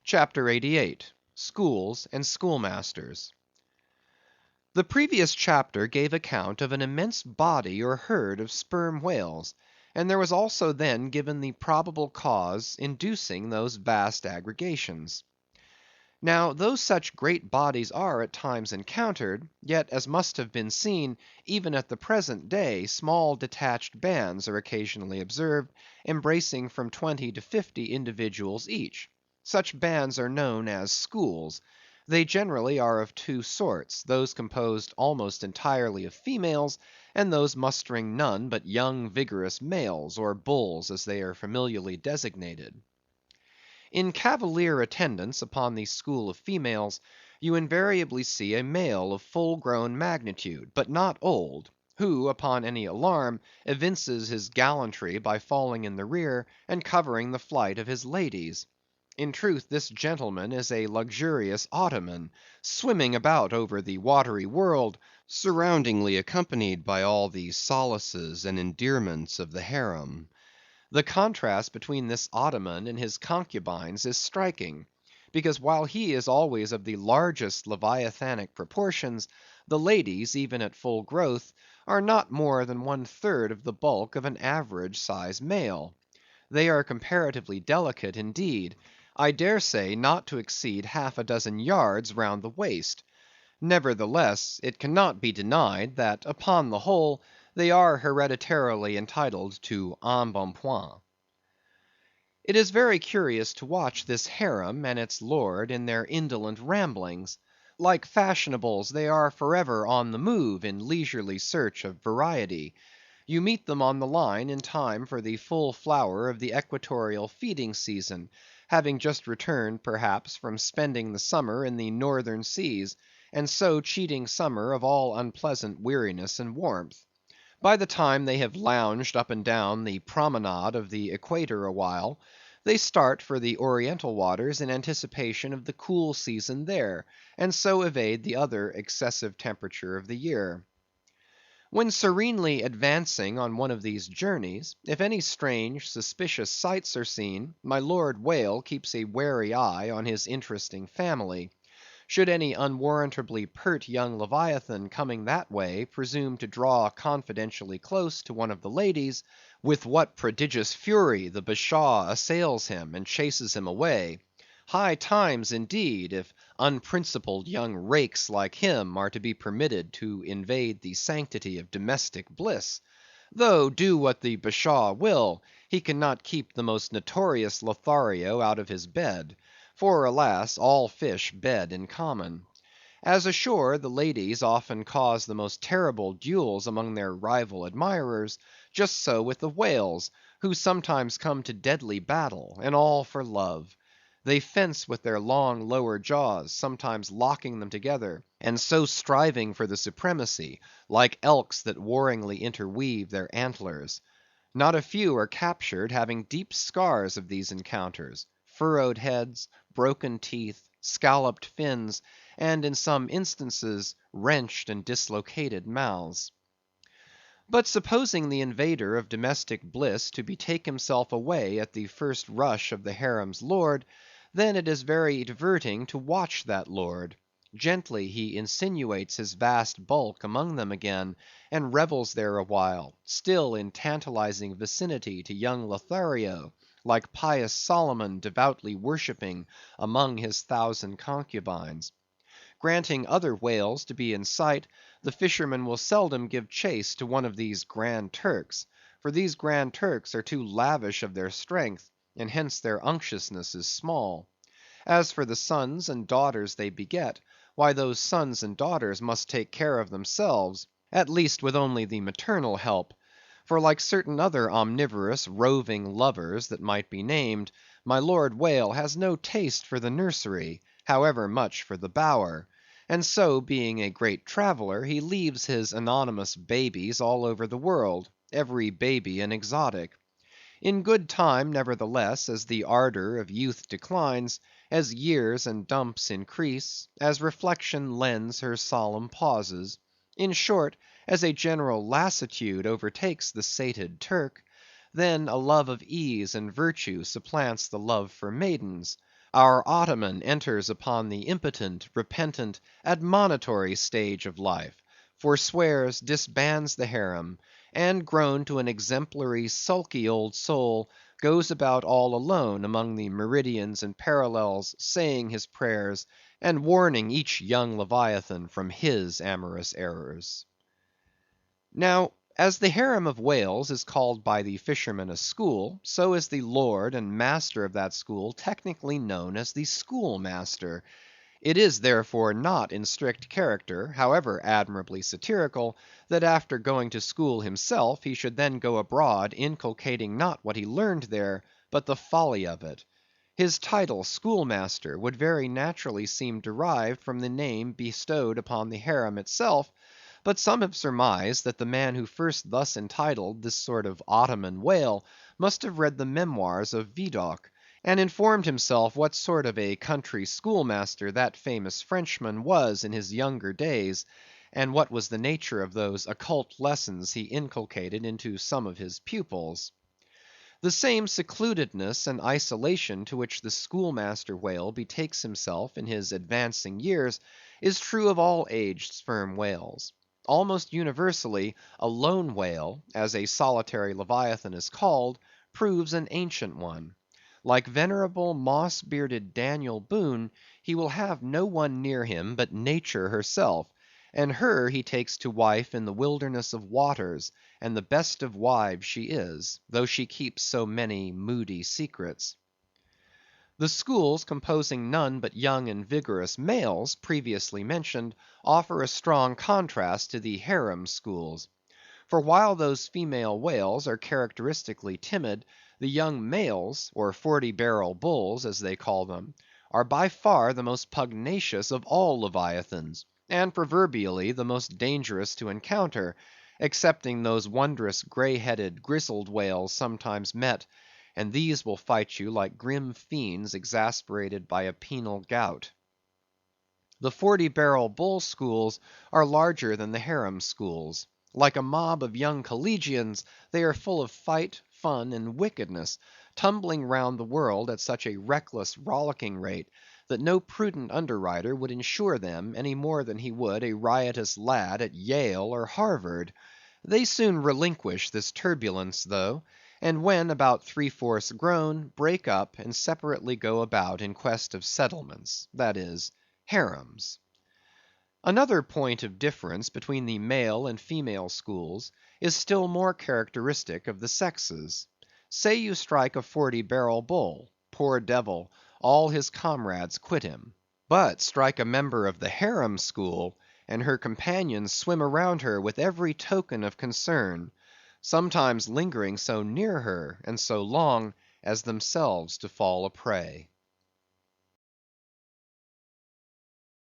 CHAPTER 88. Schools and Schoolmasters. The previous chapter gave account of an immense body or herd of sperm whales, and there was also then given the probable cause inducing those vast aggregations. Now, though such great bodies are at times encountered, yet, as must have been seen, even at the present day, small detached bands are occasionally observed, embracing from 20 to 50 individuals each. Such bands are known as schools. They generally are of two sorts, those composed almost entirely of females, and those mustering none but young vigorous males, or bulls as they are familiarly designated. In cavalier attendance upon the school of females, you invariably see a male of full grown magnitude, but not old, who, upon any alarm, evinces his gallantry by falling in the rear, and covering the flight of his ladies. In truth, this gentleman is a luxurious Ottoman, swimming about over the watery world, surroundingly accompanied by all the solaces and endearments of the harem. The contrast between this Ottoman and his concubines is striking, because while he is always of the largest leviathanic proportions, the ladies, even at full growth, are not more than 1/3 of the bulk of an average sized male. They are comparatively delicate indeed, I dare say not to exceed half a dozen yards round the waist. Nevertheless, it cannot be denied that, upon the whole, they are hereditarily entitled to embonpoint. It is very curious to watch this harem and its lord in their indolent ramblings. Like fashionables, they are for ever on the move in leisurely search of variety. You meet them on the line in time for the full flower of the equatorial feeding season, having just returned, perhaps, from spending the summer in the northern seas, and so cheating summer of all unpleasant weariness and warmth. By the time they have lounged up and down the promenade of the equator awhile, they start for the oriental waters in anticipation of the cool season there, and so evade the other excessive temperature of the year. When serenely advancing on one of these journeys, if any strange, suspicious sights are seen, my Lord Whale keeps a wary eye on his interesting family. Should any unwarrantably pert young leviathan coming that way presume to draw confidentially close to one of the ladies, with what prodigious fury the Bashaw assails him and chases him away! High times, indeed, if unprincipled young rakes like him are to be permitted to invade the sanctity of domestic bliss. Though, do what the Bashaw will, he cannot keep the most notorious Lothario out of his bed; for, alas, all fish bed in common. As ashore, the ladies often cause the most terrible duels among their rival admirers, just so with the whales, who sometimes come to deadly battle, and all for love. They fence with their long lower jaws, sometimes locking them together, and so striving for the supremacy, like elks that warringly interweave their antlers. Not a few are captured having deep scars of these encounters, furrowed heads, broken teeth, scalloped fins, and in some instances wrenched and dislocated mouths. But supposing the invader of domestic bliss to betake himself away at the first rush of the harem's lord, then it is very diverting to watch that lord. Gently he insinuates his vast bulk among them again, and revels there awhile, still in tantalizing vicinity to young Lothario, like pious Solomon devoutly worshipping among his 1,000 concubines. Granting other whales to be in sight, the fisherman will seldom give chase to one of these Grand Turks, for these Grand Turks are too lavish of their strength, and hence their unctuousness is small. As for the sons and daughters they beget, why those sons and daughters must take care of themselves, at least with only the maternal help; for like certain other omnivorous, roving lovers that might be named, my Lord Whale has no taste for the nursery, however much for the bower; and so, being a great traveller, he leaves his anonymous babies all over the world, every baby an exotic. In good time, nevertheless, as the ardor of youth declines, as years and dumps increase, as reflection lends her solemn pauses; in short, as a general lassitude overtakes the sated Turk, Then a love of ease and virtue supplants the love for maidens. Our Ottoman enters upon the impotent, repentant, admonitory stage of life, forswears, disbands the harem, and grown to an exemplary, sulky old soul, goes about all alone among the meridians and parallels, saying his prayers, and warning each young Leviathan from his amorous errors. Now, as the harem of whales is called by the fishermen a school, so is the lord and master of that school technically known as the schoolmaster. It is therefore not in strict character, however admirably satirical, that after going to school himself, he should then go abroad inculcating not what he learned there, but the folly of it. His title, schoolmaster, would very naturally seem derived from the name bestowed upon the harem itself, but some have surmised that the man who first thus entitled this sort of Ottoman whale must have read the memoirs of Vidocq, and informed himself what sort of a country schoolmaster that famous Frenchman was in his younger days, and what was the nature of those occult lessons he inculcated into some of his pupils. The same secludedness and isolation to which the schoolmaster whale betakes himself in his advancing years, is true of all aged sperm whales. Almost universally, a lone whale, as a solitary Leviathan is called, proves an ancient one. Like venerable moss-bearded Daniel Boone, he will have no one near him but Nature herself, and her he takes to wife in the wilderness of waters, and the best of wives she is, though she keeps so many moody secrets. The schools composing none but young and vigorous males, previously mentioned, offer a strong contrast to the harem schools. For while those female whales are characteristically timid, the young males, or 40-barrel bulls as they call them, are by far the most pugnacious of all Leviathans, and proverbially the most dangerous to encounter, excepting those wondrous grey-headed, grizzled whales sometimes met, and these will fight you like grim fiends exasperated by a penal gout. The 40-barrel bull schools are larger than the harem schools. Like a mob of young collegians, they are full of fight, fun, and wickedness, tumbling round the world at such a reckless, rollicking rate, that no prudent underwriter would insure them any more than he would a riotous lad at Yale or Harvard. They soon relinquish this turbulence, though, and when about three-fourths grown, break up and separately go about in quest of settlements, that is, harems. Another point of difference between the male and female schools is still more characteristic of the sexes. Say you strike a 40-barrel bull, poor devil, all his comrades quit him. But strike a member of the harem school, and her companions swim around her with every token of concern, sometimes lingering so near her and so long as themselves to fall a prey.